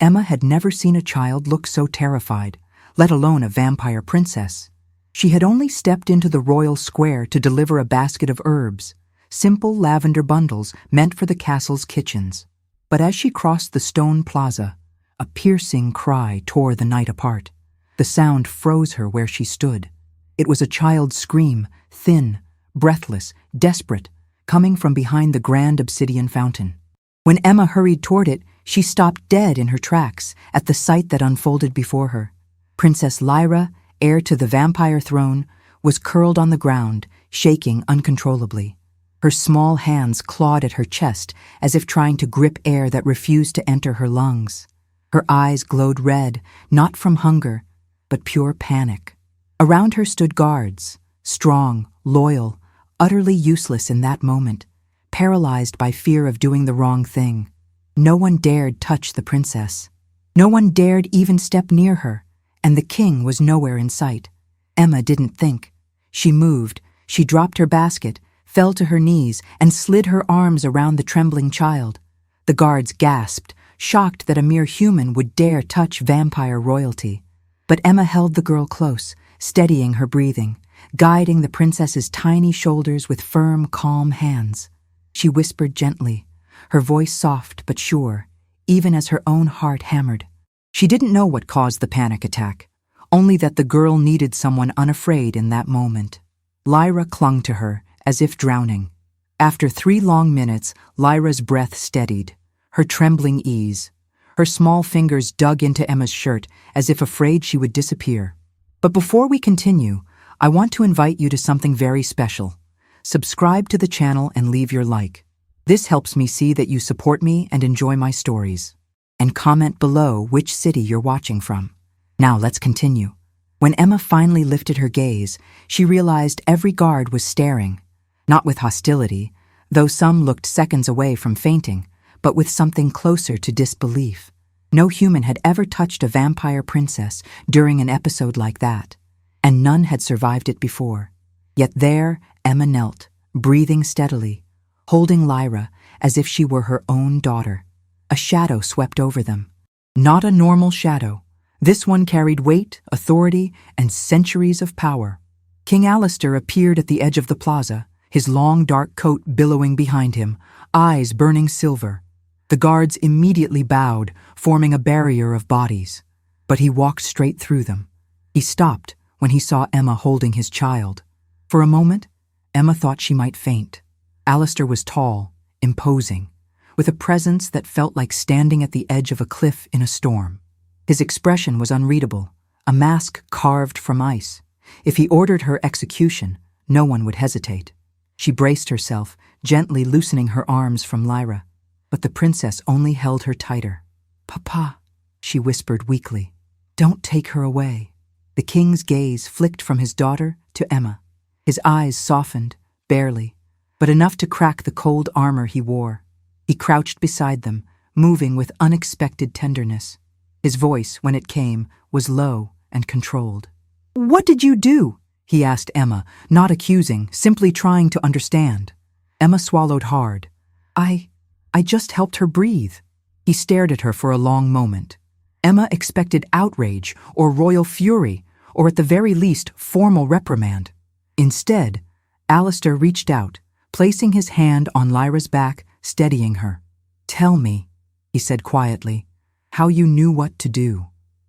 Emma had never seen a child look so terrified, let alone a vampire princess. She had only stepped into the royal square to deliver a basket of herbs, simple lavender bundles meant for the castle's kitchens. But as she crossed the stone plaza, a piercing cry tore the night apart. The sound froze her where she stood. It was a child's scream, thin, breathless, desperate, coming from behind the grand obsidian fountain. When Emma hurried toward it, she stopped dead in her tracks at the sight that unfolded before her. Princess Lyra, heir to the vampire throne, was curled on the ground, shaking uncontrollably. Her small hands clawed at her chest as if trying to grip air that refused to enter her lungs. Her eyes glowed red, not from hunger, but pure panic. Around her stood guards, strong, loyal, utterly useless in that moment, paralyzed by fear of doing the wrong thing. No one dared touch the princess. No one dared even step near her, and the king was nowhere in sight. Emma didn't think. She moved, she dropped her basket, fell to her knees, and slid her arms around the trembling child. The guards gasped, shocked that a mere human would dare touch vampire royalty. But Emma held the girl close, steadying her breathing, guiding the princess's tiny shoulders with firm, calm hands. She whispered gently, her voice soft but sure, even as her own heart hammered. She didn't know what caused the panic attack, only that the girl needed someone unafraid in that moment. Lyra clung to her, as if drowning. After 3 long minutes, Lyra's breath steadied, her trembling ease. Her small fingers dug into Emma's shirt, as if afraid she would disappear. But before we continue, I want to invite you to something very special. Subscribe to the channel and leave your like. This helps me see that you support me and enjoy my stories. And comment below which city you're watching from. Now let's continue. When Emma finally lifted her gaze, she realized every guard was staring, not with hostility, though some looked seconds away from fainting, but with something closer to disbelief. No human had ever touched a vampire princess during an episode like that, and none had survived it before. Yet there Emma knelt, breathing steadily, holding Lyra as if she were her own daughter. A shadow swept over them. Not a normal shadow. This one carried weight, authority, and centuries of power. King Alistair appeared at the edge of the plaza, his long dark coat billowing behind him, eyes burning silver. The guards immediately bowed, forming a barrier of bodies. But he walked straight through them. He stopped when he saw Emma holding his child. For a moment, Emma thought she might faint. Alistair was tall, imposing, with a presence that felt like standing at the edge of a cliff in a storm. His expression was unreadable, a mask carved from ice. If he ordered her execution, no one would hesitate. She braced herself, gently loosening her arms from Lyra. But the princess only held her tighter. "Papa," she whispered weakly, "don't take her away." The king's gaze flicked from his daughter to Emma. His eyes softened, barely, but enough to crack the cold armor he wore. He crouched beside them, moving with unexpected tenderness. His voice, when it came, was low and controlled. "What did you do?" he asked Emma, not accusing, simply trying to understand. Emma swallowed hard. I just helped her breathe." He stared at her for a long moment. Emma expected outrage or royal fury, or at the very least, formal reprimand. Instead, Alistair reached out, placing his hand on Lyra's back, steadying her. "Tell me," he said quietly, "how you knew what to do."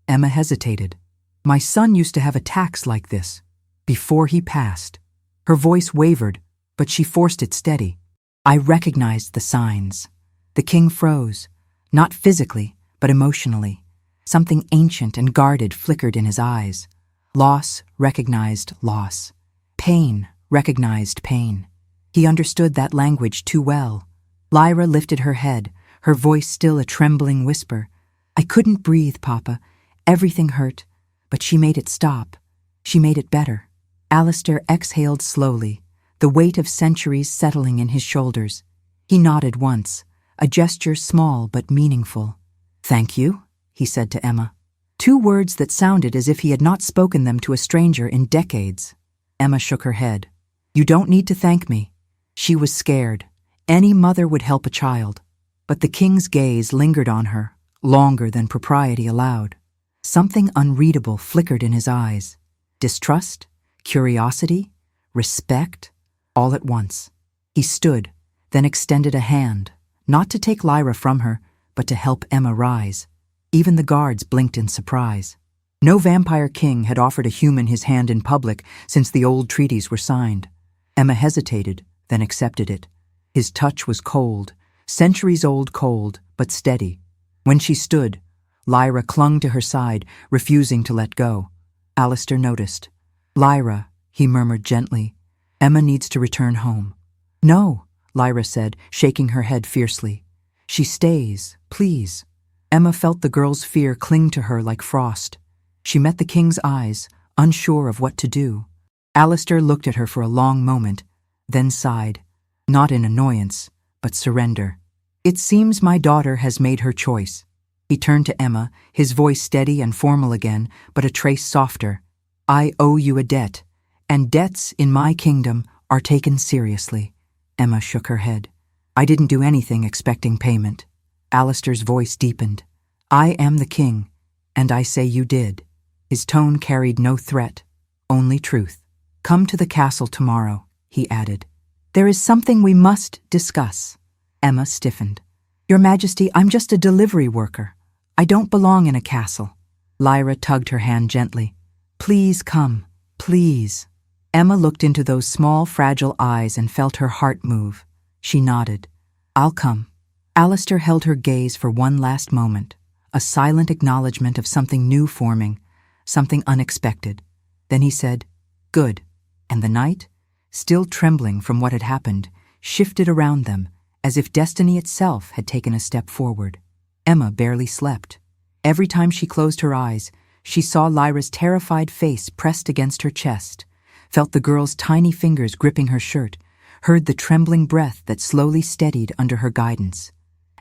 Emma hesitated. "My son used to have attacks like this, before he passed." Her voice wavered, but she forced it steady. "I recognized the signs." The king froze, not physically, but emotionally. Something ancient and guarded flickered in his eyes. Loss recognized loss. Pain recognized pain. He understood that language too well. Lyra lifted her head, her voice still a trembling whisper. "I couldn't breathe, Papa. Everything hurt, but she made it stop. She made it better." Alistair exhaled slowly, the weight of centuries settling in his shoulders. He nodded once, a gesture small but meaningful. "Thank you," he said to Emma. 2 words that sounded as if he had not spoken them to a stranger in decades. Emma shook her head. "You don't need to thank me." She was scared. Any mother would help a child. But the king's gaze lingered on her, longer than propriety allowed. Something unreadable flickered in his eyes. Distrust, curiosity, respect, all at once. He stood, then extended a hand, not to take Lyra from her, but to help Emma rise. Even the guards blinked in surprise. No vampire king had offered a human his hand in public since the old treaties were signed. Emma hesitated, then accepted it. His touch was cold, centuries-old cold, but steady. When she stood, Lyra clung to her side, refusing to let go. Alistair noticed. "Lyra," he murmured gently, "Emma needs to return home." "No," Lyra said, shaking her head fiercely. "She stays, please." Emma felt the girl's fear cling to her like frost. She met the king's eyes, unsure of what to do. Alistair looked at her for a long moment, then sighed, not in annoyance, but surrender. "It seems my daughter has made her choice." He turned to Emma, his voice steady and formal again, but a trace softer. "I owe you a debt, and debts in my kingdom are taken seriously." Emma shook her head. "I didn't do anything expecting payment." Alistair's voice deepened. "I am the king, and I say you did." His tone carried no threat, only truth. "Come to the castle tomorrow," he added. "There is something we must discuss." Emma stiffened. "Your Majesty, I'm just a delivery worker. I don't belong in a castle." Lyra tugged her hand gently. "Please come, please." Emma looked into those small, fragile eyes and felt her heart move. She nodded. "I'll come." Alistair held her gaze for one last moment, a silent acknowledgement of something new forming, something unexpected. Then he said, "Good." And the night, still trembling from what had happened, shifted around them, as if destiny itself had taken a step forward. Emma barely slept. Every time she closed her eyes, she saw Lyra's terrified face pressed against her chest, felt the girl's tiny fingers gripping her shirt, heard the trembling breath that slowly steadied under her guidance.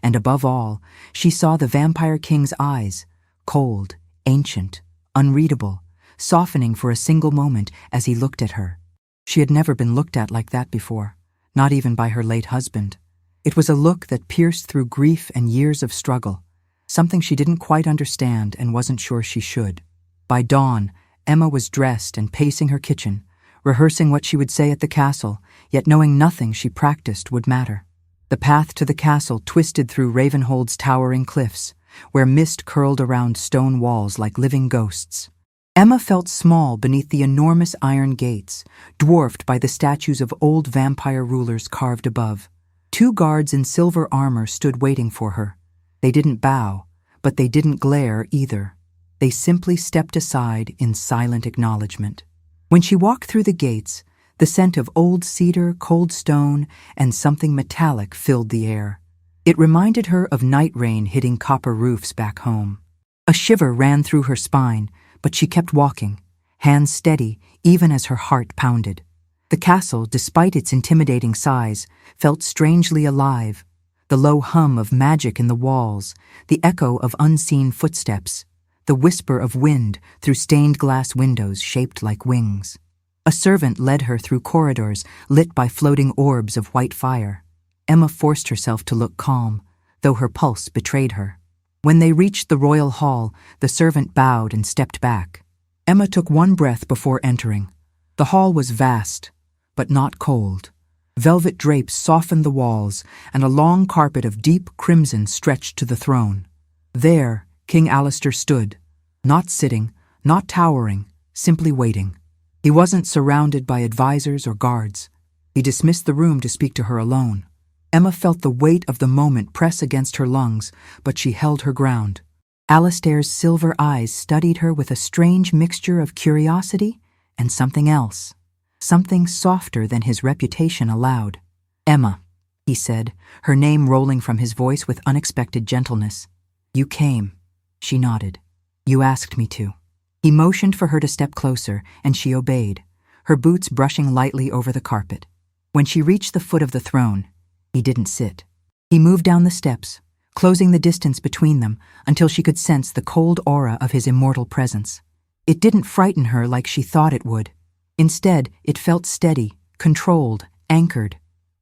And above all, she saw the vampire king's eyes, cold, ancient, unreadable, softening for a single moment as he looked at her. She had never been looked at like that before, not even by her late husband. It was a look that pierced through grief and years of struggle, something she didn't quite understand and wasn't sure she should. By dawn, Emma was dressed and pacing her kitchen, rehearsing what she would say at the castle, yet knowing nothing she practiced would matter. The path to the castle twisted through Ravenhold's towering cliffs, where mist curled around stone walls like living ghosts. Emma felt small beneath the enormous iron gates, dwarfed by the statues of old vampire rulers carved above. 2 guards in silver armor stood waiting for her. They didn't bow, but they didn't glare either. They simply stepped aside in silent acknowledgement. When she walked through the gates, the scent of old cedar, cold stone, and something metallic filled the air. It reminded her of night rain hitting copper roofs back home. A shiver ran through her spine, but she kept walking, hands steady even as her heart pounded. The castle, despite its intimidating size, felt strangely alive. The low hum of magic in the walls, the echo of unseen footsteps, the whisper of wind through stained glass windows shaped like wings. A servant led her through corridors lit by floating orbs of white fire. Emma forced herself to look calm, though her pulse betrayed her. When they reached the royal hall, the servant bowed and stepped back. Emma took one breath before entering. The hall was vast, but not cold. Velvet drapes softened the walls, and a long carpet of deep crimson stretched to the throne. There, King Alistair stood, not sitting, not towering, simply waiting. He wasn't surrounded by advisors or guards. He dismissed the room to speak to her alone. Emma felt the weight of the moment press against her lungs, but she held her ground. Alistair's silver eyes studied her with a strange mixture of curiosity and something else, something softer than his reputation allowed. "Emma," he said, her name rolling from his voice with unexpected gentleness. "You came." She nodded. "You asked me to." He motioned for her to step closer, and she obeyed, her boots brushing lightly over the carpet. When she reached the foot of the throne, he didn't sit. He moved down the steps, closing the distance between them until she could sense the cold aura of his immortal presence. It didn't frighten her like she thought it would. Instead, it felt steady, controlled, anchored.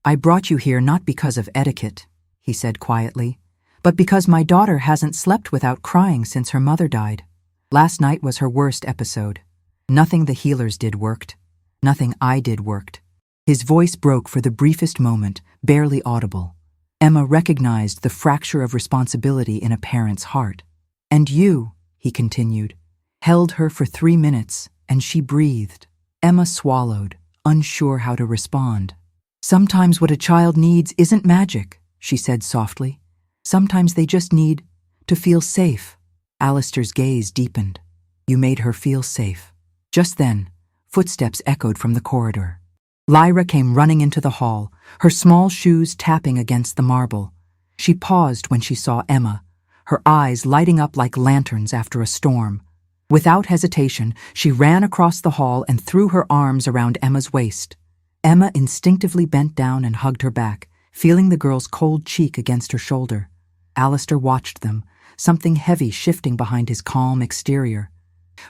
"I brought you here not because of etiquette," he said quietly, but because my daughter hasn't slept without crying since her mother died. Last night was her worst episode. Nothing the healers did worked. Nothing I did worked. His voice broke for the briefest moment, barely audible. Emma recognized the fracture of responsibility in a parent's heart. And you, he continued, held her for 3 minutes, and she breathed. Emma swallowed, unsure how to respond. Sometimes what a child needs isn't magic, she said softly. Sometimes they just need to feel safe. Alistair's gaze deepened. You made her feel safe. Just then, footsteps echoed from the corridor. Lyra came running into the hall, her small shoes tapping against the marble. She paused when she saw Emma, her eyes lighting up like lanterns after a storm. Without hesitation, she ran across the hall and threw her arms around Emma's waist. Emma instinctively bent down and hugged her back, feeling the girl's cold cheek against her shoulder. Alistair watched them, something heavy shifting behind his calm exterior.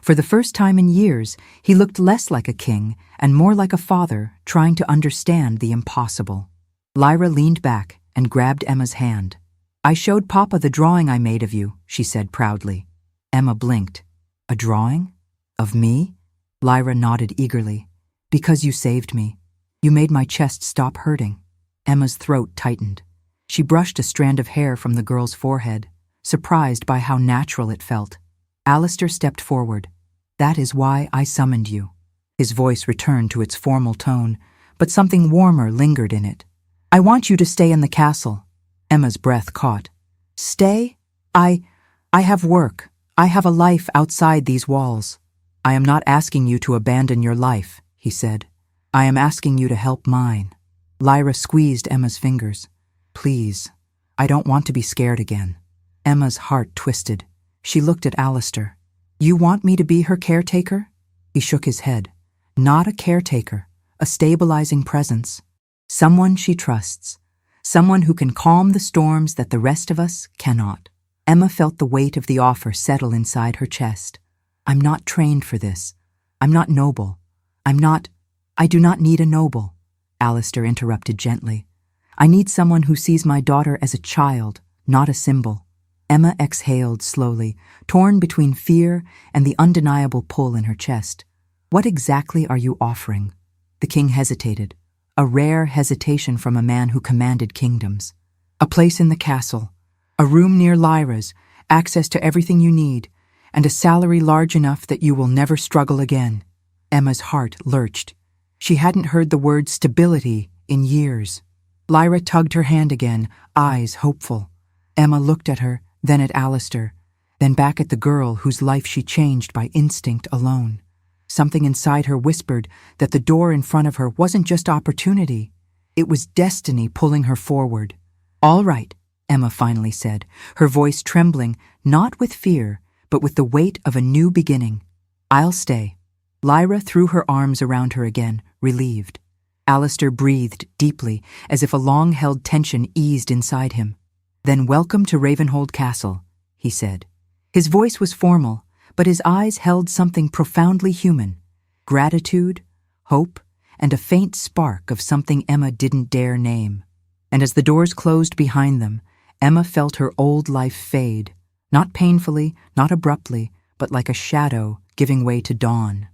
For the first time in years, he looked less like a king and more like a father trying to understand the impossible. Lyra leaned back and grabbed Emma's hand. I showed Papa the drawing I made of you, she said proudly. Emma blinked. A drawing? Of me? Lyra nodded eagerly. Because you saved me. You made my chest stop hurting. Emma's throat tightened. She brushed a strand of hair from the girl's forehead, surprised by how natural it felt. Alistair stepped forward. That is why I summoned you. His voice returned to its formal tone, but something warmer lingered in it. I want you to stay in the castle. Emma's breath caught. Stay? I have work. I have a life outside these walls. I am not asking you to abandon your life, he said. I am asking you to help mine. Lyra squeezed Emma's fingers. Please, I don't want to be scared again. Emma's heart twisted. She looked at Alistair. You want me to be her caretaker? He shook his head. Not a caretaker, a stabilizing presence. Someone she trusts. Someone who can calm the storms that the rest of us cannot. Emma felt the weight of the offer settle inside her chest. I'm not trained for this. I'm not noble. I do not need a noble, Alistair interrupted gently. I need someone who sees my daughter as a child, not a symbol. Emma exhaled slowly, torn between fear and the undeniable pull in her chest. What exactly are you offering? The king hesitated, a rare hesitation from a man who commanded kingdoms. A place in the castle, a room near Lyra's, access to everything you need, and a salary large enough that you will never struggle again. Emma's heart lurched. She hadn't heard the word stability in years. Lyra tugged her hand again, eyes hopeful. Emma looked at her, then at Alistair, then back at the girl whose life she changed by instinct alone. Something inside her whispered that the door in front of her wasn't just opportunity. It was destiny pulling her forward. All right, Emma finally said, her voice trembling, not with fear, but with the weight of a new beginning. I'll stay. Lyra threw her arms around her again, relieved. Alistair breathed deeply, as if a long-held tension eased inside him. Then welcome to Ravenhold Castle, he said. His voice was formal, but his eyes held something profoundly human. Gratitude, hope, and a faint spark of something Emma didn't dare name. And as the doors closed behind them, Emma felt her old life fade, not painfully, not abruptly, but like a shadow giving way to dawn.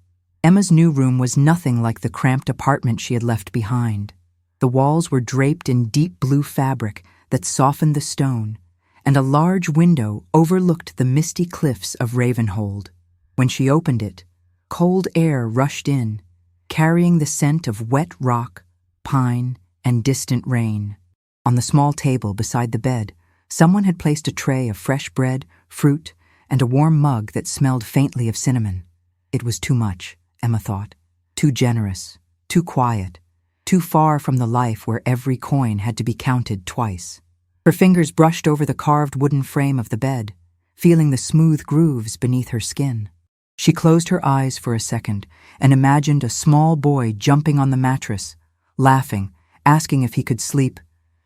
Emma's new room was nothing like the cramped apartment she had left behind. The walls were draped in deep blue fabric that softened the stone, and a large window overlooked the misty cliffs of Ravenhold. When she opened it, cold air rushed in, carrying the scent of wet rock, pine, and distant rain. On the small table beside the bed, someone had placed a tray of fresh bread, fruit, and a warm mug that smelled faintly of cinnamon. It was too much, Emma thought. Too generous, too quiet, too far from the life where every coin had to be counted twice. Her fingers brushed over the carved wooden frame of the bed, feeling the smooth grooves beneath her skin. She closed her eyes for a second and imagined a small boy jumping on the mattress, laughing, asking if he could sleep.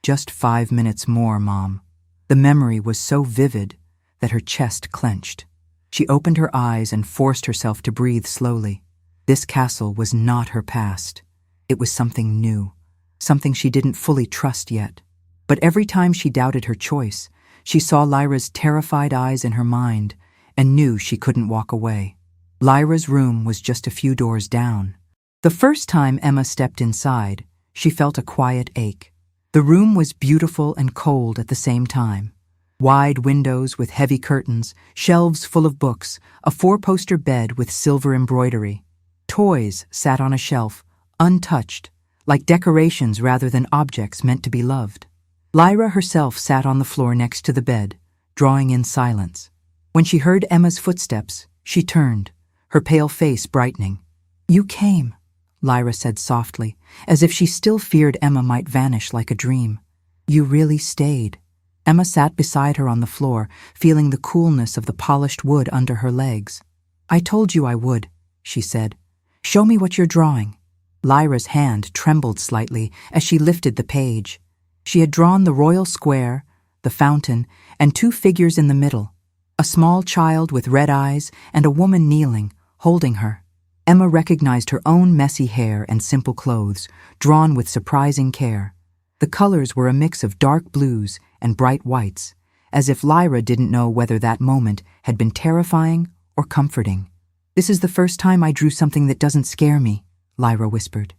Just 5 minutes more, Mom. The memory was so vivid that her chest clenched. She opened her eyes and forced herself to breathe slowly. This castle was not her past. It was something new, something she didn't fully trust yet. But every time she doubted her choice, She saw Lyra's terrified eyes in her mind and knew she couldn't walk away. Lyra's room was just a few doors down. The first time Emma stepped inside, she felt a quiet ache. The room was beautiful and cold at the same time. Wide windows with heavy curtains, shelves full of books, a four-poster bed with silver embroidery. Toys sat on a shelf, untouched, like decorations rather than objects meant to be loved. Lyra herself sat on the floor next to the bed, drawing in silence. When she heard Emma's footsteps, she turned, her pale face brightening. "You came," Lyra said softly, as if she still feared Emma might vanish like a dream. "You really stayed." Emma sat beside her on the floor, feeling the coolness of the polished wood under her legs. "I told you I would," she said. "Show me what you're drawing." Lyra's hand trembled slightly as she lifted the page. She had drawn the royal square, the fountain, and two figures in the middle, a small child with red eyes and a woman kneeling, holding her. Emma recognized her own messy hair and simple clothes, drawn with surprising care. The colors were a mix of dark blues and bright whites, as if Lyra didn't know whether that moment had been terrifying or comforting. "This is the first time I drew something that doesn't scare me," Lyra whispered.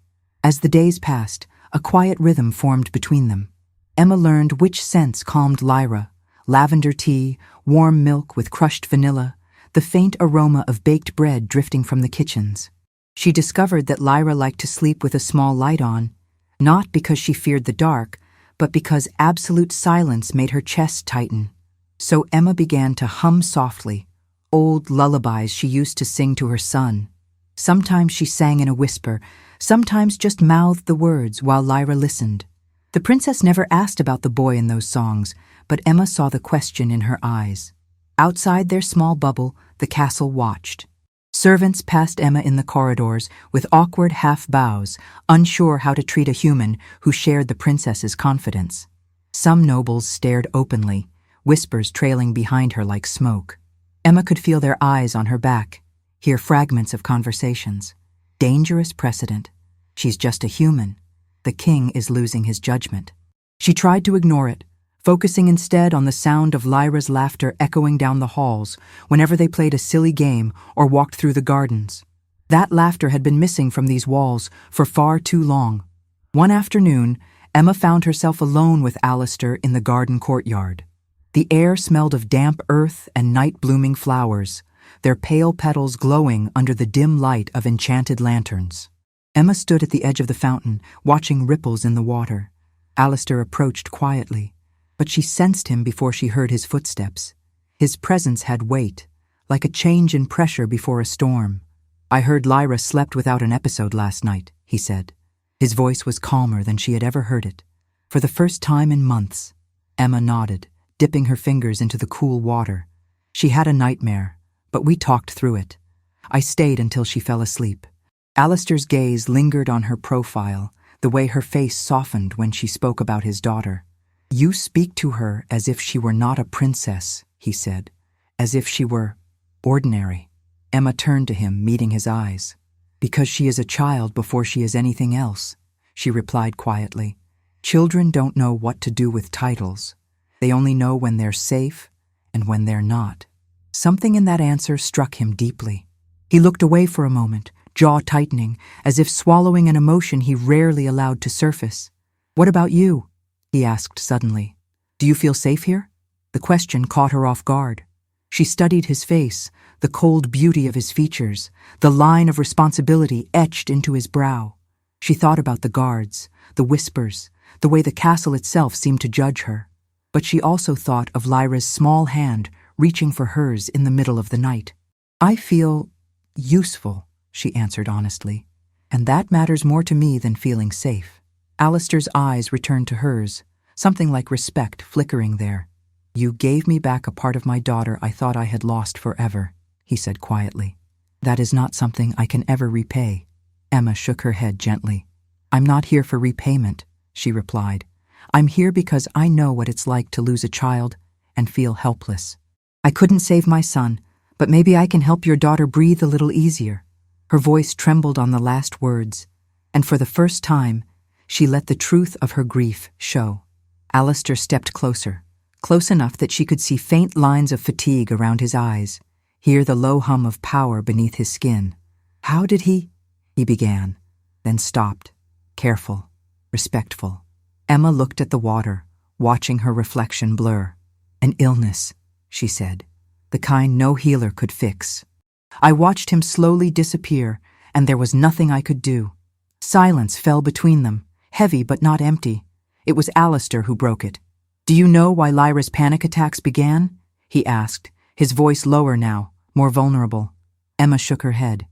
As the days passed, a quiet rhythm formed between them. Emma learned which scents calmed Lyra: lavender tea, warm milk with crushed vanilla, the faint aroma of baked bread drifting from the kitchens. She discovered that Lyra liked to sleep with a small light on, not because she feared the dark, but because absolute silence made her chest tighten. So Emma began to hum softly, old lullabies she used to sing to her son. Sometimes she sang in a whisper, sometimes just mouthed the words while Lyra listened. The princess never asked about the boy in those songs, but Emma saw the question in her eyes. Outside their small bubble, the castle watched. Servants passed Emma in the corridors with awkward half-bows, unsure how to treat a human who shared the princess's confidence. Some nobles stared openly, whispers trailing behind her like smoke. Emma could feel their eyes on her back, hear fragments of conversations. Dangerous precedent. She's just a human. The king is losing his judgment. She tried to ignore it, focusing instead on the sound of Lyra's laughter echoing down the halls whenever they played a silly game or walked through the gardens. That laughter had been missing from these walls for far too long. One afternoon, Emma found herself alone with Alistair in the garden courtyard. The air smelled of damp earth and night-blooming flowers, their pale petals glowing under the dim light of enchanted lanterns. Emma stood at the edge of the fountain, watching ripples in the water. Alistair approached quietly, but she sensed him before she heard his footsteps. His presence had weight, like a change in pressure before a storm. "I heard Lyra slept without an episode last night," he said. His voice was calmer than she had ever heard it. For the first time in months, Emma nodded, dipping her fingers into the cool water. "She had a nightmare, but we talked through it. I stayed until she fell asleep." Alistair's gaze lingered on her profile, the way her face softened when she spoke about his daughter. "You speak to her as if she were not a princess," he said, "as if she were ordinary." Emma turned to him, meeting his eyes. "Because she is a child before she is anything else," she replied quietly. "Children don't know what to do with titles. They only know when they're safe and when they're not." Something in that answer struck him deeply. He looked away for a moment, jaw tightening, as if swallowing an emotion he rarely allowed to surface. "What about you?" he asked suddenly. "Do you feel safe here?" The question caught her off guard. She studied his face, the cold beauty of his features, the line of responsibility etched into his brow. She thought about the guards, the whispers, the way the castle itself seemed to judge her. But she also thought of Lyra's small hand reaching for hers in the middle of the night. "I feel useful," she answered honestly, "and that matters more to me than feeling safe." Alistair's eyes returned to hers, something like respect flickering there. "You gave me back a part of my daughter I thought I had lost forever," he said quietly. "That is not something I can ever repay." Emma shook her head gently. "I'm not here for repayment," she replied. "I'm here because I know what it's like to lose a child and feel helpless. I couldn't save my son, but maybe I can help your daughter breathe a little easier." Her voice trembled on the last words, and for the first time, she let the truth of her grief show. Alistair stepped closer, close enough that she could see faint lines of fatigue around his eyes, hear the low hum of power beneath his skin. "How did he began, then stopped, careful, respectful. Emma looked at the water, watching her reflection blur. "An illness," she said, "the kind no healer could fix. I watched him slowly disappear, and there was nothing I could do." Silence fell between them, heavy but not empty. It was Alistair who broke it. "Do you know why Lyra's panic attacks began?" he asked, his voice lower now, more vulnerable. Emma shook her head.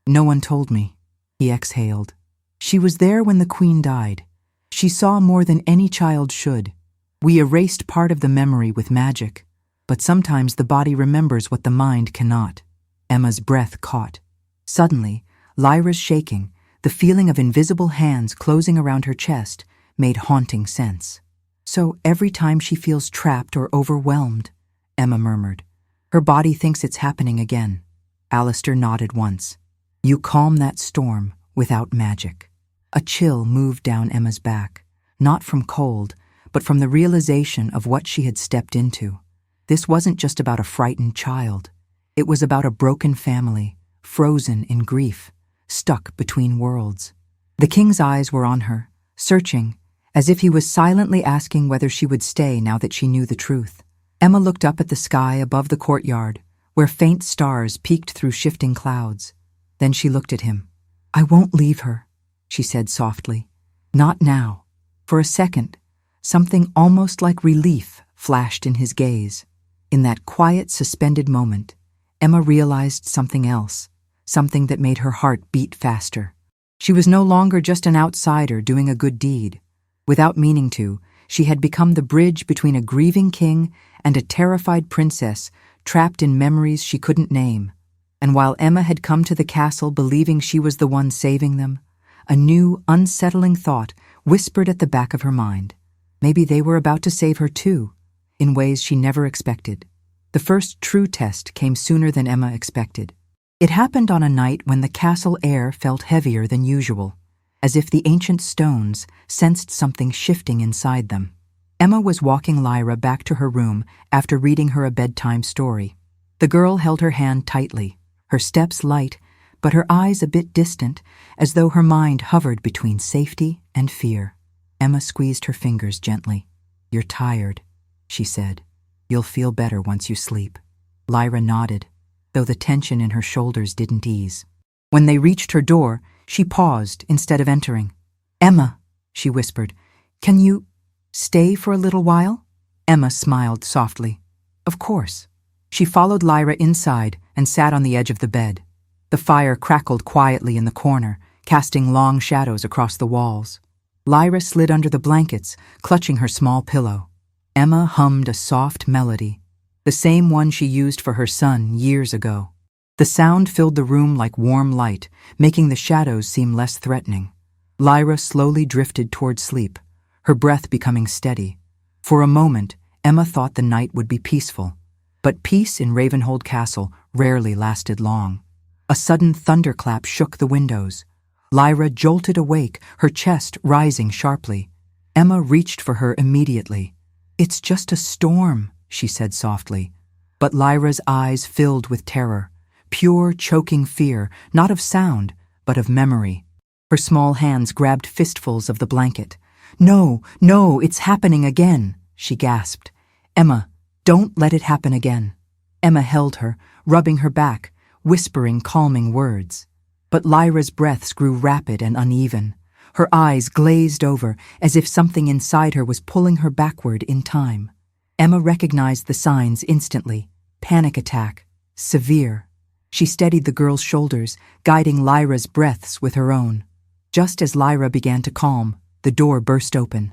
"No one told me," he exhaled. "She was there when the Queen died. She saw more than any child should. We erased part of the memory with magic, but sometimes the body remembers what the mind cannot." Emma's breath caught. Suddenly, Lyra's shaking, the feeling of invisible hands closing around her chest, made haunting sense. "So every time she feels trapped or overwhelmed," Emma murmured, "her body thinks it's happening again." Alistair nodded once. "You calm that storm without magic." A chill moved down Emma's back, not from cold, but from the realization of what she had stepped into. This wasn't just about a frightened child. It was about a broken family, frozen in grief, stuck between worlds. The king's eyes were on her, searching, as if he was silently asking whether she would stay now that she knew the truth. Emma looked up at the sky above the courtyard, where faint stars peeked through shifting clouds. Then she looked at him. "I won't leave her," she said softly. "Not now." For a second, something almost like relief flashed in his gaze. In that quiet, suspended moment, Emma realized something else, something that made her heart beat faster. She was no longer just an outsider doing a good deed. Without meaning to, she had become the bridge between a grieving king and a terrified princess trapped in memories she couldn't name. And while Emma had come to the castle believing she was the one saving them, a new, unsettling thought whispered at the back of her mind. Maybe they were about to save her too, in ways she never expected. The first true test came sooner than Emma expected. It happened on a night when the castle air felt heavier than usual, as if the ancient stones sensed something shifting inside them. Emma was walking Lyra back to her room after reading her a bedtime story. The girl held her hand tightly, her steps light, but her eyes a bit distant, as though her mind hovered between safety and fear. Emma squeezed her fingers gently. "You're tired," she said. "You'll feel better once you sleep." Lyra nodded, though the tension in her shoulders didn't ease. When they reached her door, she paused instead of entering. "Emma," she whispered, "can you stay for a little while?" Emma smiled softly. "Of course." She followed Lyra inside and sat on the edge of the bed. The fire crackled quietly in the corner, casting long shadows across the walls. Lyra slid under the blankets, clutching her small pillow. Emma hummed a soft melody, the same one she used for her son years ago. The sound filled the room like warm light, making the shadows seem less threatening. Lyra slowly drifted toward sleep, her breath becoming steady. For a moment, Emma thought the night would be peaceful. But peace in Ravenhold Castle rarely lasted long. A sudden thunderclap shook the windows. Lyra jolted awake, her chest rising sharply. Emma reached for her immediately. "It's just a storm," she said softly. But Lyra's eyes filled with terror, pure, choking fear, not of sound, but of memory. Her small hands grabbed fistfuls of the blanket. No, it's happening again," she gasped. "Emma, don't let it happen again." Emma held her, rubbing her back, whispering calming words. But Lyra's breaths grew rapid and uneven. Her eyes glazed over, as if something inside her was pulling her backward in time. Emma recognized the signs instantly. Panic attack. Severe. She steadied the girl's shoulders, guiding Lyra's breaths with her own. Just as Lyra began to calm, the door burst open.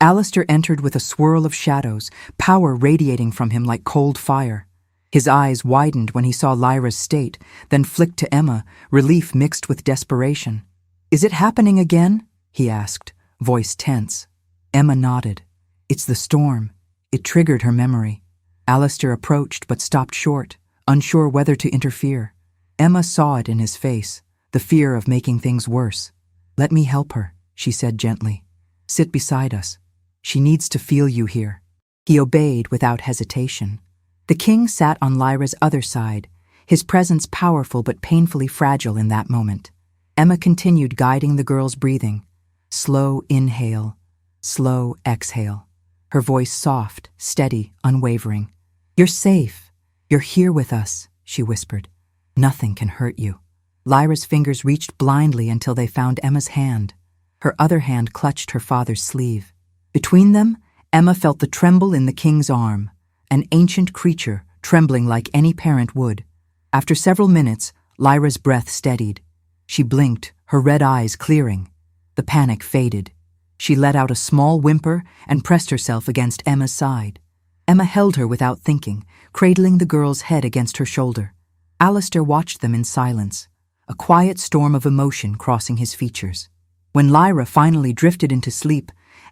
Alistair entered with a swirl of shadows, power radiating from him like cold fire. His eyes widened when he saw Lyra's state, then flicked to Emma, relief mixed with desperation. "Is it happening again?" he asked, voice tense. Emma nodded. "It's the storm. It triggered her memory." Alistair approached but stopped short, unsure whether to interfere. Emma saw it in his face, the fear of making things worse. "Let me help her," she said gently. "Sit beside us. She needs to feel you here." He obeyed without hesitation. The king sat on Lyra's other side, his presence powerful but painfully fragile in that moment. Emma continued guiding the girl's breathing. Slow inhale, slow exhale. Her voice soft, steady, unwavering. "You're safe. You're here with us," she whispered. "Nothing can hurt you." Lyra's fingers reached blindly until they found Emma's hand. Her other hand clutched her father's sleeve. Between them, Emma felt the tremble in the king's arm, an ancient creature trembling like any parent would. After several minutes, Lyra's breath steadied. She blinked, her red eyes clearing. The panic faded. She let out a small whimper and pressed herself against Emma's side. Emma held her without thinking, cradling the girl's head against her shoulder. Alistair watched them in silence, a quiet storm of emotion crossing his features. When Lyra finally drifted into sleep,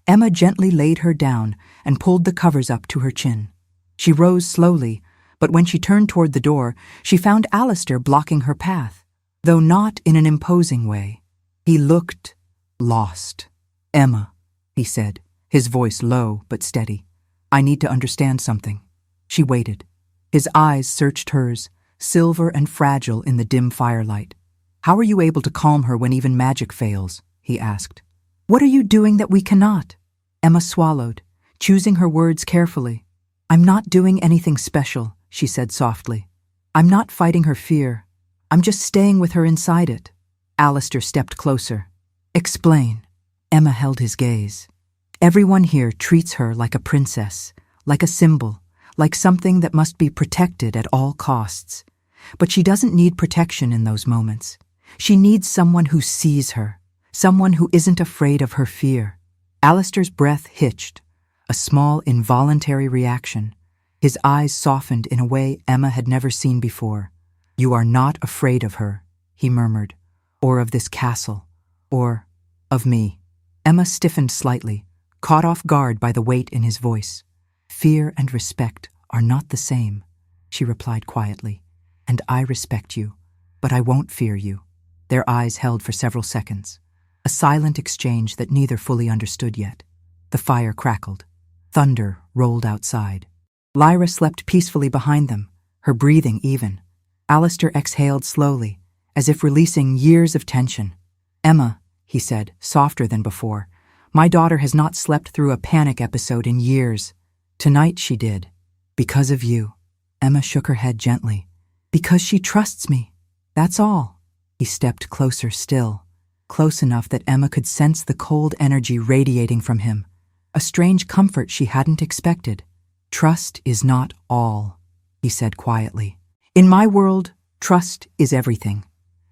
Emma gently laid her down and pulled the covers up to her chin. She rose slowly, but when she turned toward the door, she found Alistair blocking her path, though not in an imposing way. He looked lost. "Emma," he said, his voice low but steady. "I need to understand something." She waited. His eyes searched hers, silver and fragile in the dim firelight. "How are you able to calm her when even magic fails?" he asked. "What are you doing that we cannot?" Emma swallowed, choosing her words carefully. "I'm not doing anything special," she said softly. "I'm not fighting her fear. I'm just staying with her inside it." Alistair stepped closer. "Explain." Emma held his gaze. "Everyone here treats her like a princess, like a symbol, like something that must be protected at all costs. But she doesn't need protection in those moments. She needs someone who sees her, someone who isn't afraid of her fear." Alistair's breath hitched, a small involuntary reaction. His eyes softened in a way Emma had never seen before. "You are not afraid of her," he murmured, "or of this castle, or of me." Emma stiffened slightly, caught off guard by the weight in his voice. "Fear and respect are not the same," she replied quietly. "And I respect you, but I won't fear you." Their eyes held for several seconds, a silent exchange that neither fully understood yet. The fire crackled. Thunder rolled outside. Lyra slept peacefully behind them, her breathing even. Alistair exhaled slowly, as if releasing years of tension. "Emma," he said, softer than before, "my daughter has not slept through a panic episode in years. Tonight she did. Because of you." Emma shook her head gently. "Because she trusts me. That's all." He stepped closer still, close enough that Emma could sense the cold energy radiating from him, a strange comfort she hadn't expected. "Trust is not all," he said quietly. "In my world, trust is everything."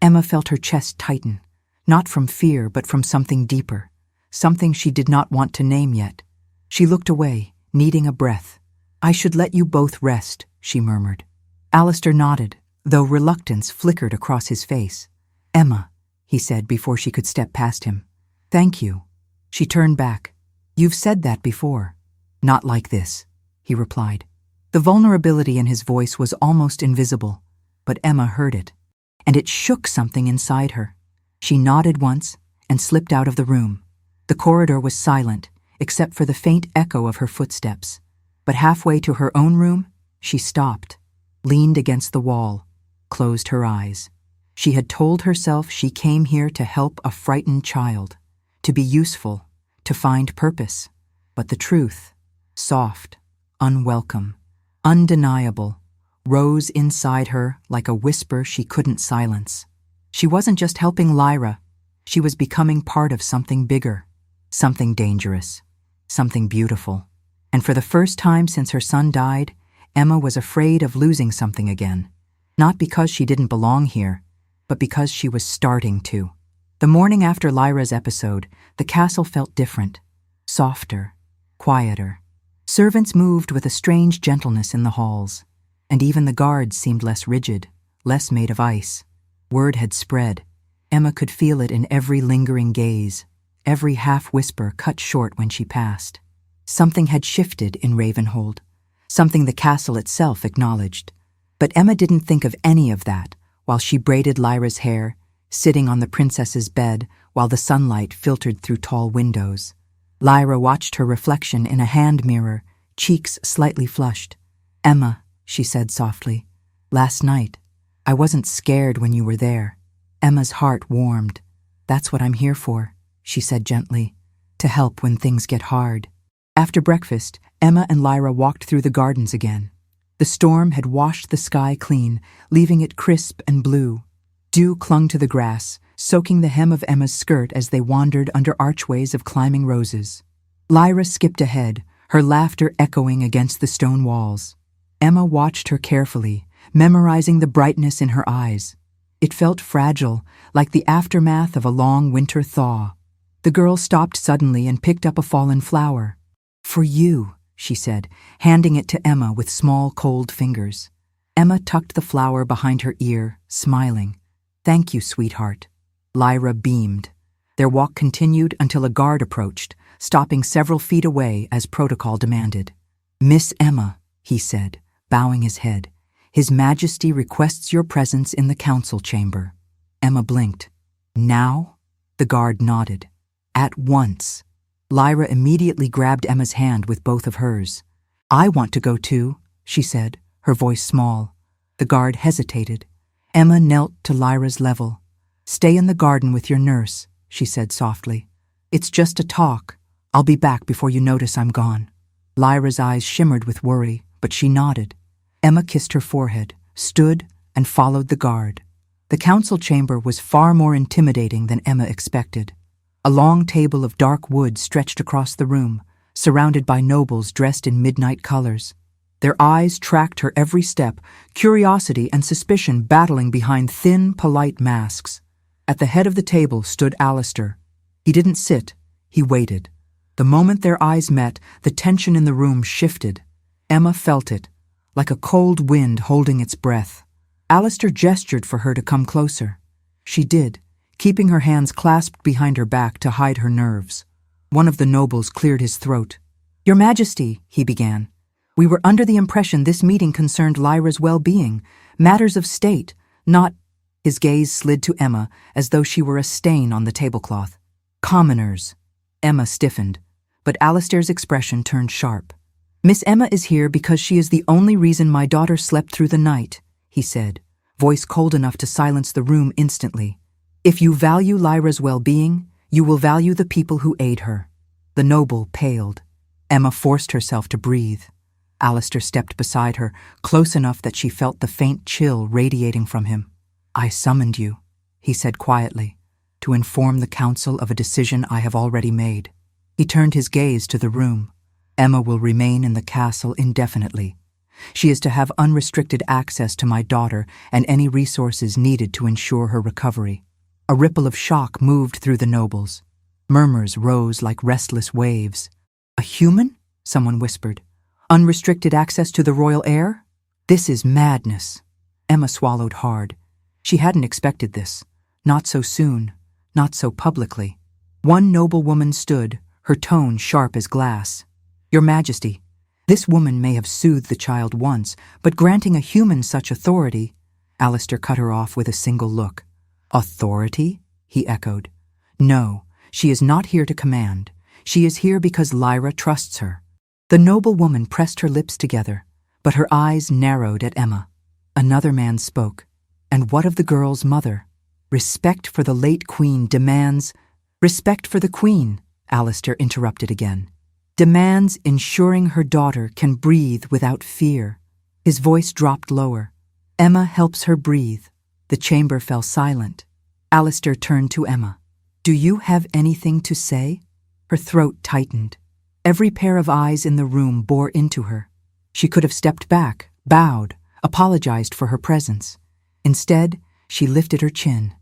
Emma felt her chest tighten, not from fear but from something deeper, something she did not want to name yet. She looked away, needing a breath. "I should let you both rest," she murmured. Alistair nodded, though reluctance flickered across his face. "Emma," he said before she could step past him. "Thank you." She turned back. "You've said that before." "Not like this," he replied. The vulnerability in his voice was almost invisible, but Emma heard it, and it shook something inside her. She nodded once and slipped out of the room. The corridor was silent, except for the faint echo of her footsteps. But halfway to her own room, she stopped, leaned against the wall, closed her eyes. She had told herself she came here to help a frightened child, to be useful, to find purpose. But the truth, soft, unwelcome, undeniable, rose inside her like a whisper she couldn't silence. She wasn't just helping Lyra, she was becoming part of something bigger, something dangerous, something beautiful. And for the first time since her son died, Emma was afraid of losing something again. Not because she didn't belong here, but because she was starting to. The morning after Lyra's episode, the castle felt different, softer, quieter. Servants moved with a strange gentleness in the halls, and even the guards seemed less rigid, less made of ice. Word had spread. Emma could feel it in every lingering gaze, every half-whisper cut short when she passed. Something had shifted in Ravenhold, something the castle itself acknowledged. But Emma didn't think of any of that while she braided Lyra's hair, sitting on the princess's bed while the sunlight filtered through tall windows. Lyra watched her reflection in a hand mirror, cheeks slightly flushed. "Emma," she said softly, "last night, I wasn't scared when you were there." Emma's heart warmed. "That's what I'm here for," she said gently, "to help when things get hard." After breakfast, Emma and Lyra walked through the gardens again. The storm had washed the sky clean, leaving it crisp and blue. Dew clung to the grass, soaking the hem of Emma's skirt as they wandered under archways of climbing roses. Lyra skipped ahead, her laughter echoing against the stone walls. Emma watched her carefully, memorizing the brightness in her eyes. It felt fragile, like the aftermath of a long winter thaw. The girl stopped suddenly and picked up a fallen flower. "For you," she said, handing it to Emma with small, cold fingers. Emma tucked the flower behind her ear, smiling. "Thank you, sweetheart." Lyra beamed. Their walk continued until a guard approached, stopping several feet away as protocol demanded. "Miss Emma," he said, bowing his head, "His Majesty requests your presence in the council chamber." Emma blinked. "Now?" The guard nodded. "At once." Lyra immediately grabbed Emma's hand with both of hers. "I want to go too," she said, her voice small. The guard hesitated. Emma knelt to Lyra's level. "Stay in the garden with your nurse," she said softly. "It's just a talk. I'll be back before you notice I'm gone." Lyra's eyes shimmered with worry, but she nodded. Emma kissed her forehead, stood, and followed the guard. The council chamber was far more intimidating than Emma expected. A long table of dark wood stretched across the room, surrounded by nobles dressed in midnight colors. Their eyes tracked her every step, curiosity and suspicion battling behind thin, polite masks. At the head of the table stood Alistair. He didn't sit, he waited. The moment their eyes met, the tension in the room shifted. Emma felt it, like a cold wind holding its breath. Alistair gestured for her to come closer. She did, keeping her hands clasped behind her back to hide her nerves. One of the nobles cleared his throat. "Your Majesty," he began, "we were under the impression this meeting concerned Lyra's well-being, matters of state, not—" His gaze slid to Emma as though she were a stain on the tablecloth. "Commoners." Emma stiffened, but Alistair's expression turned sharp. "Miss Emma is here because she is the only reason my daughter slept through the night," he said, voice cold enough to silence the room instantly. "If you value Lyra's well-being, you will value the people who aid her." The noble paled. Emma forced herself to breathe. Alistair stepped beside her, close enough that she felt the faint chill radiating from him. "I summoned you," he said quietly, "to inform the council of a decision I have already made." He turned his gaze to the room. "Emma will remain in the castle indefinitely. She is to have unrestricted access to my daughter and any resources needed to ensure her recovery." A ripple of shock moved through the nobles. Murmurs rose like restless waves. "A human?" someone whispered. "Unrestricted access to the royal heir? This is madness." Emma swallowed hard. She hadn't expected this. Not so soon. Not so publicly. One noblewoman stood, her tone sharp as glass. "Your Majesty, this woman may have soothed the child once, but granting a human such authority—" Alistair cut her off with a single look. "Authority?" he echoed. "No, she is not here to command. She is here because Lyra trusts her." The noblewoman pressed her lips together, but her eyes narrowed at Emma. Another man spoke. "And what of the girl's mother? Respect for the late queen demands—" "Respect for the queen," Alistair interrupted again, "demands ensuring her daughter can breathe without fear." His voice dropped lower. "Emma helps her breathe." The chamber fell silent. Alistair turned to Emma. "Do you have anything to say?" Her throat tightened. Every pair of eyes in the room bore into her. She could have stepped back, bowed, apologized for her presence. Instead, she lifted her chin.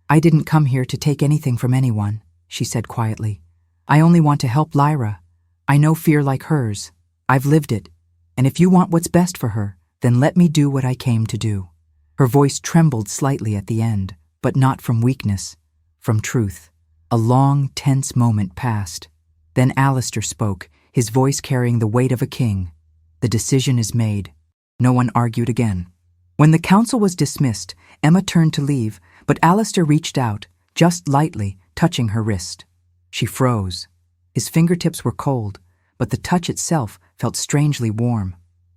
"I didn't come here to take anything from anyone," she said quietly. "I only want to help Lyra. I know fear like hers. I've lived it. And if you want what's best for her, then let me do what I came to do." Her voice trembled slightly at the end, but not from weakness, from truth. A long, tense moment passed. Then Alistair spoke, his voice carrying the weight of a king. "The decision is made." No one argued again. When the council was dismissed, Emma turned to leave, but Alistair reached out, just lightly, touching her wrist. She froze. His fingertips were cold, but the touch itself felt strangely warm.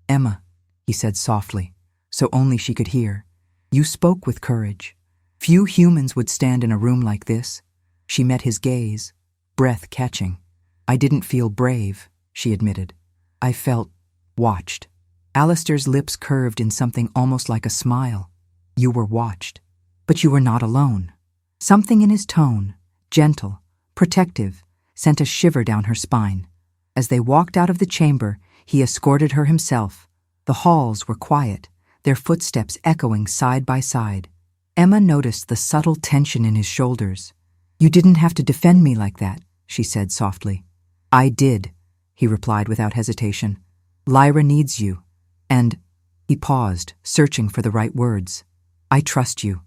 "Emma," he said softly, so only she could hear, "you spoke with courage. Few humans would stand in a room like this." She met his gaze, breath catching. "I didn't feel brave," she admitted. "I felt watched." Alistair's lips curved in something almost like a smile. "You were watched. But you were not alone." Something in his tone, gentle, protective, sent a shiver down her spine. As they walked out of the chamber, he escorted her himself. The halls were quiet, their footsteps echoing side by side. Emma noticed the subtle tension in his shoulders. "You didn't have to defend me like that," she said softly. "I did," he replied without hesitation. "Lyra needs you. And—" he paused, searching for the right words. "I trust you."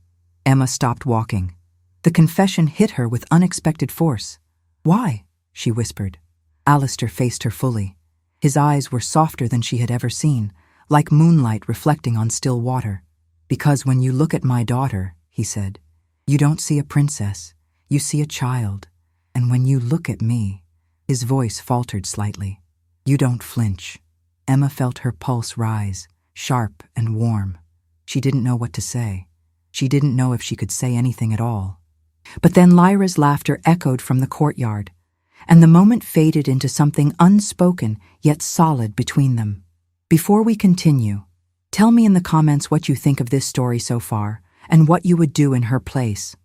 Emma stopped walking. The confession hit her with unexpected force. "Why?" she whispered. Alistair faced her fully. His eyes were softer than she had ever seen, like moonlight reflecting on still water. "Because when you look at my daughter," he said, "you don't see a princess, you see a child. And when you look at me," his voice faltered slightly, "you don't flinch." Emma felt her pulse rise, sharp and warm. She didn't know what to say. She didn't know if she could say anything at all. But then Lyra's laughter echoed from the courtyard, and the moment faded into something unspoken yet solid between them. Before we continue, tell me in the comments what you think of this story so far and what you would do in her place.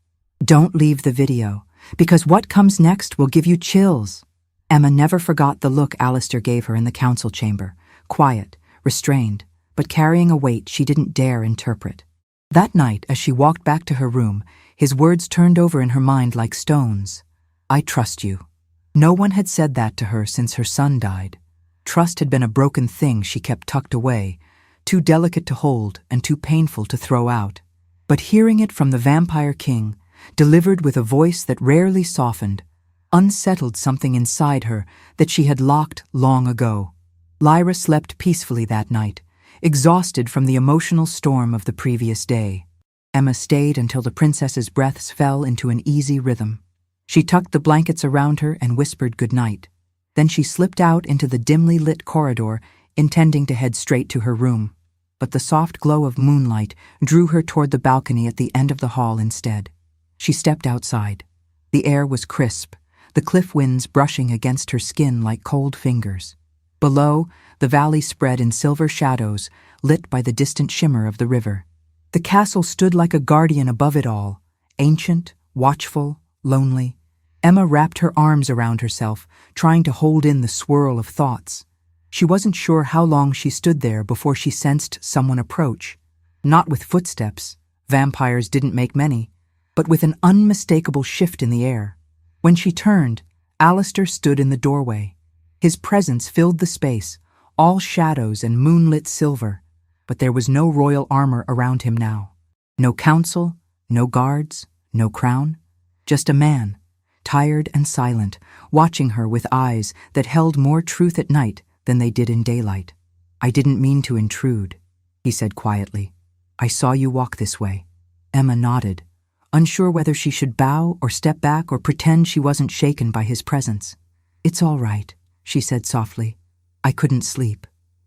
Don't leave the video, because what comes next will give you chills. Emma never forgot the look Alistair gave her in the council chamber, quiet, restrained, but carrying a weight she didn't dare interpret. That night, as she walked back to her room, his words turned over in her mind like stones. "I trust you." No one had said that to her since her son died. Trust had been a broken thing she kept tucked away, too delicate to hold and too painful to throw out. But hearing it from the Vampire King, delivered with a voice that rarely softened, unsettled something inside her that she had locked long ago. Lyra slept peacefully that night, exhausted from the emotional storm of the previous day. Emma stayed until the princess's breaths fell into an easy rhythm. She tucked the blankets around her and whispered goodnight. Then she slipped out into the dimly lit corridor, intending to head straight to her room. But the soft glow of moonlight drew her toward the balcony at the end of the hall instead. She stepped outside. The air was crisp, the cliff winds brushing against her skin like cold fingers. Below, the valley spread in silver shadows, lit by the distant shimmer of the river. The castle stood like a guardian above it all, ancient, watchful, lonely. Emma wrapped her arms around herself, trying to hold in the swirl of thoughts. She wasn't sure how long she stood there before she sensed someone approach. Not with footsteps, vampires didn't make many, but with an unmistakable shift in the air. When she turned, Alistair stood in the doorway. His presence filled the space, all shadows and moonlit silver, but there was no royal armor around him now. No council, no guards, no crown, just a man, tired and silent, watching her with eyes that held more truth at night than they did in daylight. "I didn't mean to intrude," he said quietly. "I saw you walk this way." Emma nodded, unsure whether she should bow or step back or pretend she wasn't shaken by his presence. "It's all right," she said softly. "I couldn't sleep."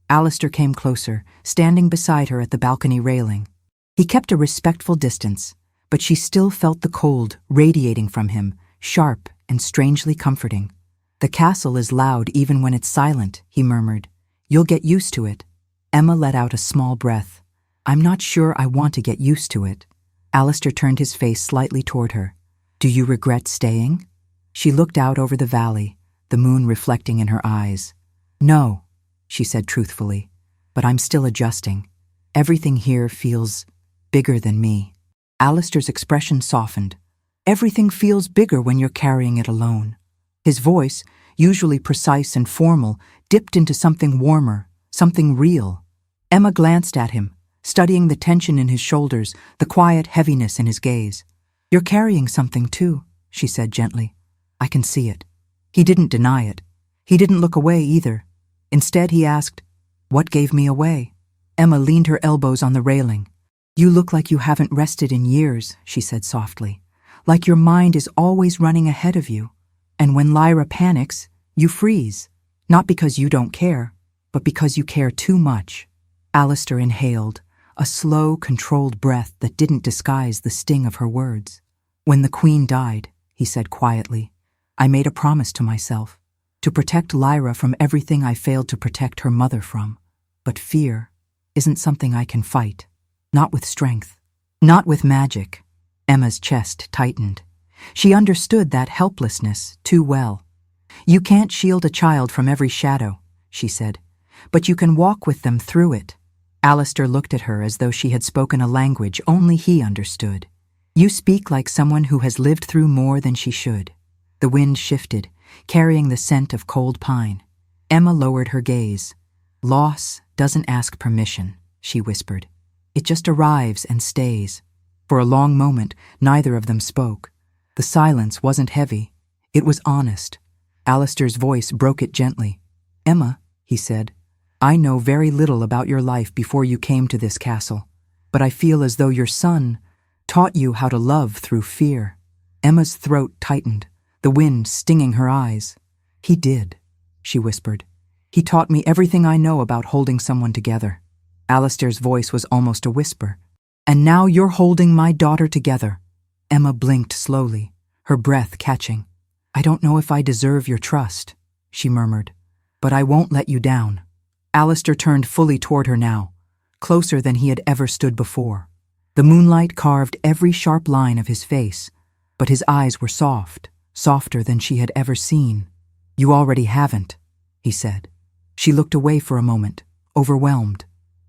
Alistair came closer, standing beside her at the balcony railing. He kept a respectful distance, but she still felt the cold radiating from him, sharp and strangely comforting. "The castle is loud even when it's silent," he murmured. "You'll get used to it." Emma let out a small breath. "I'm not sure I want to get used to it." Alistair turned his face slightly toward her. "Do you regret staying?" She looked out over the valley, the moon reflecting in her eyes. "No," she said truthfully, "but I'm still adjusting. Everything here feels bigger than me." Alistair's expression softened. "Everything feels bigger when you're carrying it alone." His voice, usually precise and formal, dipped into something warmer, something real. Emma glanced at him, studying the tension in his shoulders, the quiet heaviness in his gaze. "You're carrying something too," she said gently. "I can see it." He didn't deny it. He didn't look away either. Instead, he asked, "What gave me away?" Emma leaned her elbows on the railing. "You look like you haven't rested in years," she said softly. "Like your mind is always running ahead of you. And when Lyra panics, you freeze. Not because you don't care, but because you care too much." Alistair inhaled, a slow, controlled breath that didn't disguise the sting of her words. "When the Queen died," he said quietly, "I made a promise to myself, to protect Lyra from everything I failed to protect her mother from. But fear isn't something I can fight. Not with strength. Not with magic." Emma's chest tightened. She understood that helplessness too well. "You can't shield a child from every shadow," she said, "but you can walk with them through it." Alistair looked at her as though she had spoken a language only he understood. "You speak like someone who has lived through more than she should." The wind shifted, carrying the scent of cold pine. Emma lowered her gaze. "Loss doesn't ask permission," she whispered. "It just arrives and stays." For a long moment, neither of them spoke. The silence wasn't heavy. It was honest. Alistair's voice broke it gently. "Emma," he said, "I know very little about your life before you came to this castle, but I feel as though your son taught you how to love through fear." Emma's throat tightened, the wind stinging her eyes. "He did," she whispered. "He taught me everything I know about holding someone together." Alistair's voice was almost a whisper. "And now you're holding my daughter together." Emma blinked slowly, her breath catching. "I don't know if I deserve your trust," she murmured, "but I won't let you down." Alistair turned fully toward her now, closer than he had ever stood before. The moonlight carved every sharp line of his face, but his eyes were soft, softer than she had ever seen. "You already haven't," he said. She looked away for a moment, overwhelmed.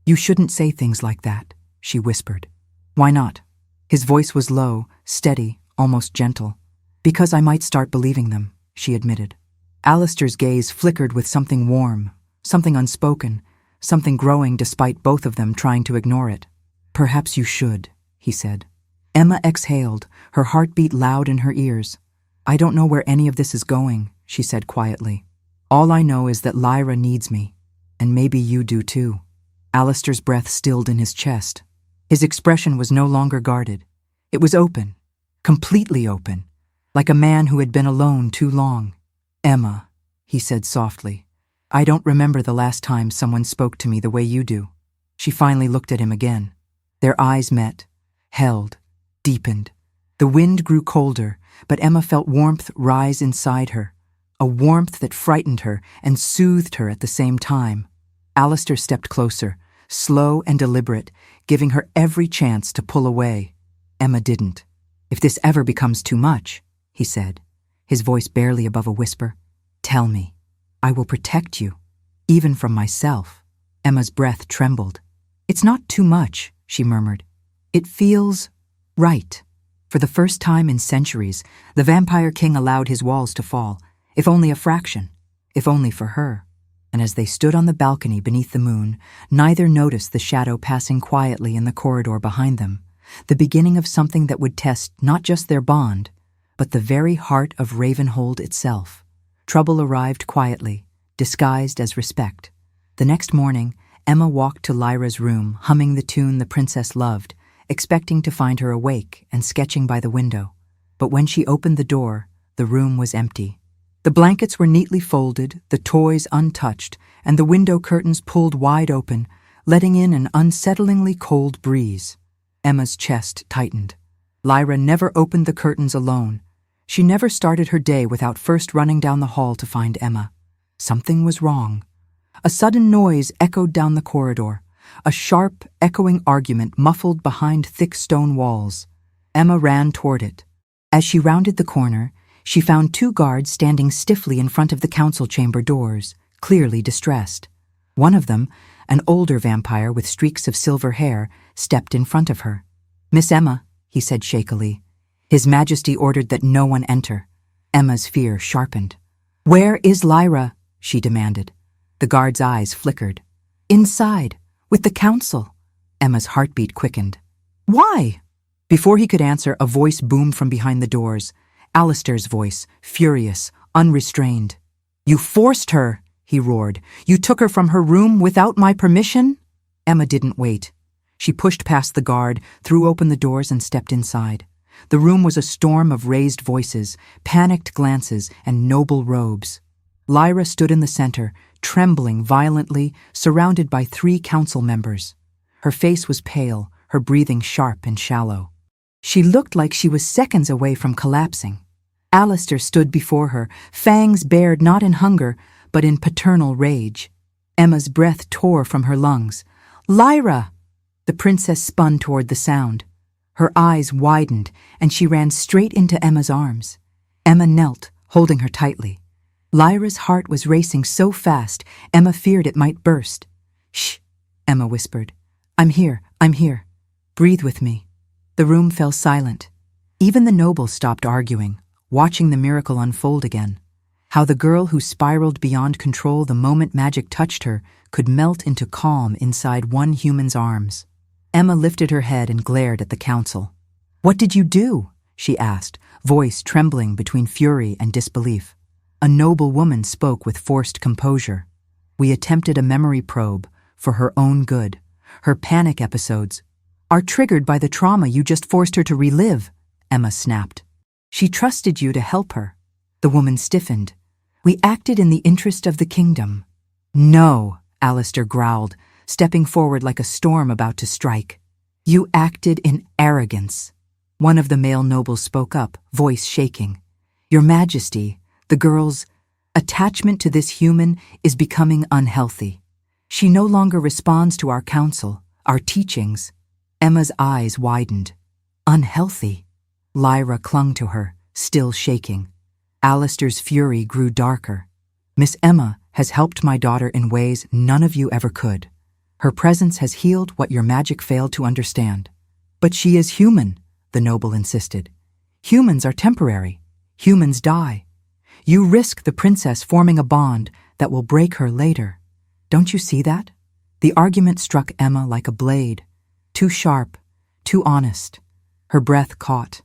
"You shouldn't say things like that," she whispered. "Why not?" His voice was low, steady, almost gentle. "Because I might start believing them," she admitted. Alistair's gaze flickered with something warm, something unspoken, something growing despite both of them trying to ignore it. "Perhaps you should," he said. Emma exhaled, her heartbeat loud in her ears. "I don't know where any of this is going," she said quietly. "All I know is that Lyra needs me, and maybe you do too." Alistair's breath stilled in his chest. His expression was no longer guarded. It was open, completely open, like a man who had been alone too long. "Emma," he said softly, "I don't remember the last time someone spoke to me the way you do." She finally looked at him again. Their eyes met, held, deepened. The wind grew colder, but Emma felt warmth rise inside her, a warmth that frightened her and soothed her at the same time. Alistair stepped closer, slow and deliberate, giving her every chance to pull away. Emma didn't. "If this ever becomes too much," he said, his voice barely above a whisper, "tell me. I will protect you, even from myself." Emma's breath trembled. "It's not too much," she murmured. "It feels right." For the first time in centuries, the Vampire King allowed his walls to fall, if only a fraction, if only for her. And as they stood on the balcony beneath the moon, neither noticed the shadow passing quietly in the corridor behind them, the beginning of something that would test not just their bond, but the very heart of Ravenhold itself. Trouble arrived quietly, disguised as respect. The next morning, Emma walked to Lyra's room, humming the tune the princess loved, expecting to find her awake and sketching by the window. But when she opened the door, the room was empty. The blankets were neatly folded, the toys untouched, and the window curtains pulled wide open, letting in an unsettlingly cold breeze. Emma's chest tightened. Lyra never opened the curtains alone. She never started her day without first running down the hall to find Emma. Something was wrong. A sudden noise echoed down the corridor, a sharp, echoing argument muffled behind thick stone walls. Emma ran toward it. As she rounded the corner, she found 2 guards standing stiffly in front of the council chamber doors, clearly distressed. One of them, an older vampire with streaks of silver hair, stepped in front of her. "Miss Emma," he said shakily. His Majesty ordered that no one enter. Emma's fear sharpened. "Where is Lyra?" she demanded. The guard's eyes flickered. "Inside, with the council." Emma's heartbeat quickened. "Why?" Before he could answer, a voice boomed from behind the doors. Alistair's voice, furious, unrestrained. "You forced her," he roared. "You took her from her room without my permission?" Emma didn't wait. She pushed past the guard, threw open the doors, and stepped inside. The room was a storm of raised voices, panicked glances, and noble robes. Lyra stood in the center, trembling violently, surrounded by 3 council members. Her face was pale, her breathing sharp and shallow. She looked like she was seconds away from collapsing. Alistair stood before her, fangs bared not in hunger, but in paternal rage. Emma's breath tore from her lungs. "Lyra!" The princess spun toward the sound. Her eyes widened, and she ran straight into Emma's arms. Emma knelt, holding her tightly. Lyra's heart was racing so fast, Emma feared it might burst. "Shh," Emma whispered. I'm here. Breathe with me." The room fell silent. Even the nobles stopped arguing, watching the miracle unfold again. How the girl who spiraled beyond control the moment magic touched her could melt into calm inside one human's arms. Emma lifted her head and glared at the council. "What did you do?" she asked, voice trembling between fury and disbelief. A noble woman spoke with forced composure. "We attempted a memory probe for her own good. Her panic episodes are triggered by the trauma you just forced her to relive," Emma snapped. "She trusted you to help her." The woman stiffened. "We acted in the interest of the kingdom." "No," Alistair growled, stepping forward like a storm about to strike. "You acted in arrogance." One of the male nobles spoke up, voice shaking. "Your Majesty, the girl's attachment to this human is becoming unhealthy. She no longer responds to our counsel, our teachings." Emma's eyes widened. "Unhealthy?" Lyra clung to her, still shaking. Alistair's fury grew darker. "Miss Emma has helped my daughter in ways none of you ever could. Her presence has healed what your magic failed to understand." "But she is human," the noble insisted. "Humans are temporary. Humans die. You risk the princess forming a bond that will break her later. Don't you see that?" The argument struck Emma like a blade. Too sharp, too honest. Her breath caught.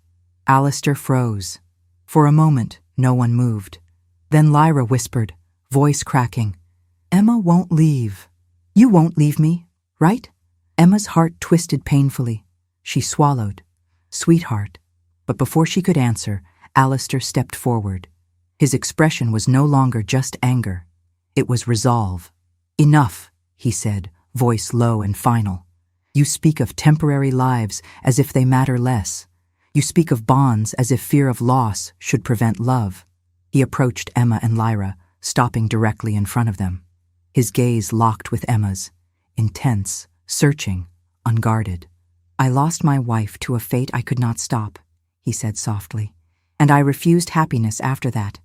Alistair froze. For a moment, no one moved. Then Lyra whispered, voice cracking, "Emma won't leave. You won't leave me, right?" Emma's heart twisted painfully. She swallowed. "Sweetheart." But before she could answer, Alistair stepped forward. His expression was no longer just anger. It was resolve. "Enough," he said, voice low and final. "You speak of temporary lives as if they matter less. You speak of bonds as if fear of loss should prevent love." He approached Emma and Lyra, stopping directly in front of them. His gaze locked with Emma's, intense, searching, unguarded. "I lost my wife to a fate I could not stop," he said softly, "and I refused happiness after that.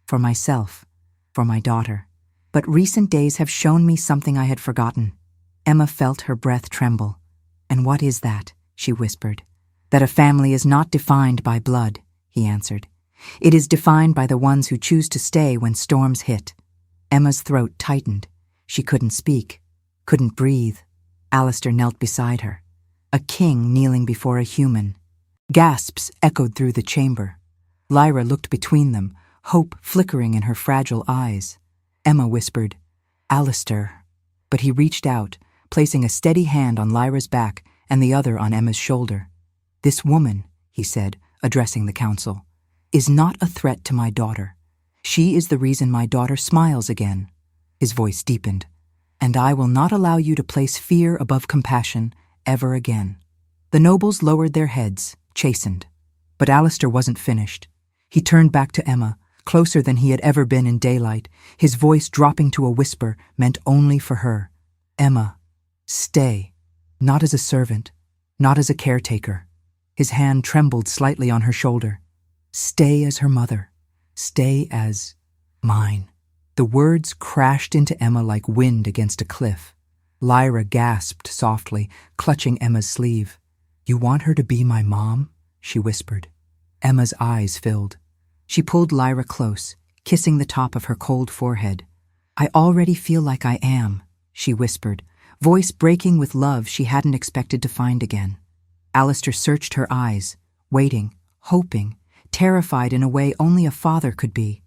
For myself, for my daughter. But recent days have shown me something I had forgotten." Emma felt her breath tremble. "And what is that?" she whispered. "That a family is not defined by blood," he answered. "It is defined by the ones who choose to stay when storms hit." Emma's throat tightened. She couldn't speak, couldn't breathe. Alistair knelt beside her. A king kneeling before a human. Gasps echoed through the chamber. Lyra looked between them, hope flickering in her fragile eyes. Emma whispered, "Alistair." But he reached out, placing a steady hand on Lyra's back and the other on Emma's shoulder. "This woman," he said, addressing the council, "is not a threat to my daughter. She is the reason my daughter smiles again." His voice deepened. "And I will not allow you to place fear above compassion ever again." The nobles lowered their heads, chastened. But Alistair wasn't finished. He turned back to Emma, closer than he had ever been in daylight, his voice dropping to a whisper meant only for her. "Emma, stay. Not as a servant, not as a caretaker." His hand trembled slightly on her shoulder. "Stay as her mother. Stay as mine." The words crashed into Emma like wind against a cliff. Lyra gasped softly, clutching Emma's sleeve. "You want her to be my mom?" she whispered. Emma's eyes filled. She pulled Lyra close, kissing the top of her cold forehead. "I already feel like I am," she whispered, voice breaking with love she hadn't expected to find again. Alistair searched her eyes, waiting, hoping, terrified in a way only a father could be.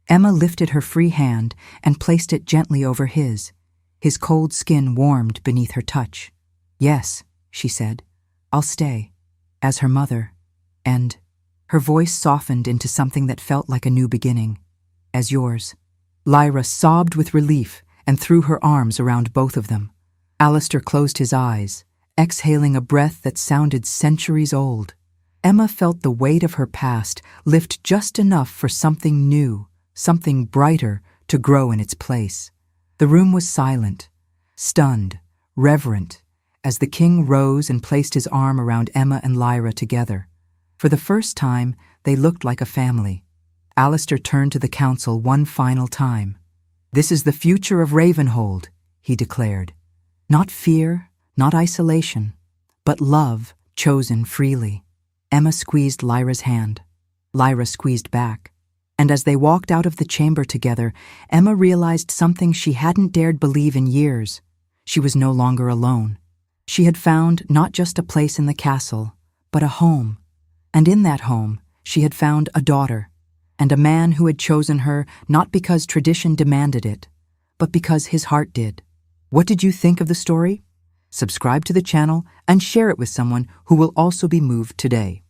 Emma lifted her free hand and placed it gently over his. His cold skin warmed beneath her touch. "Yes," she said, "I'll stay, as her mother, and..." Her voice softened into something that felt like a new beginning. "As yours." Lyra sobbed with relief and threw her arms around both of them. Alistair closed his eyes, exhaling a breath that sounded centuries old. Emma felt the weight of her past lift just enough for something new, something brighter, to grow in its place. The room was silent, stunned, reverent, as the king rose and placed his arm around Emma and Lyra together. For the first time, they looked like a family. Alistair turned to the council one final time. "This is the future of Ravenhold," he declared. "Not fear, not isolation, but love chosen freely." Emma squeezed Lyra's hand. Lyra squeezed back. And as they walked out of the chamber together, Emma realized something she hadn't dared believe in years. She was no longer alone. She had found not just a place in the castle, but a home. And in that home, she had found a daughter, and a man who had chosen her not because tradition demanded it, but because his heart did. What did you think of the story? Subscribe to the channel and share it with someone who will also be moved today.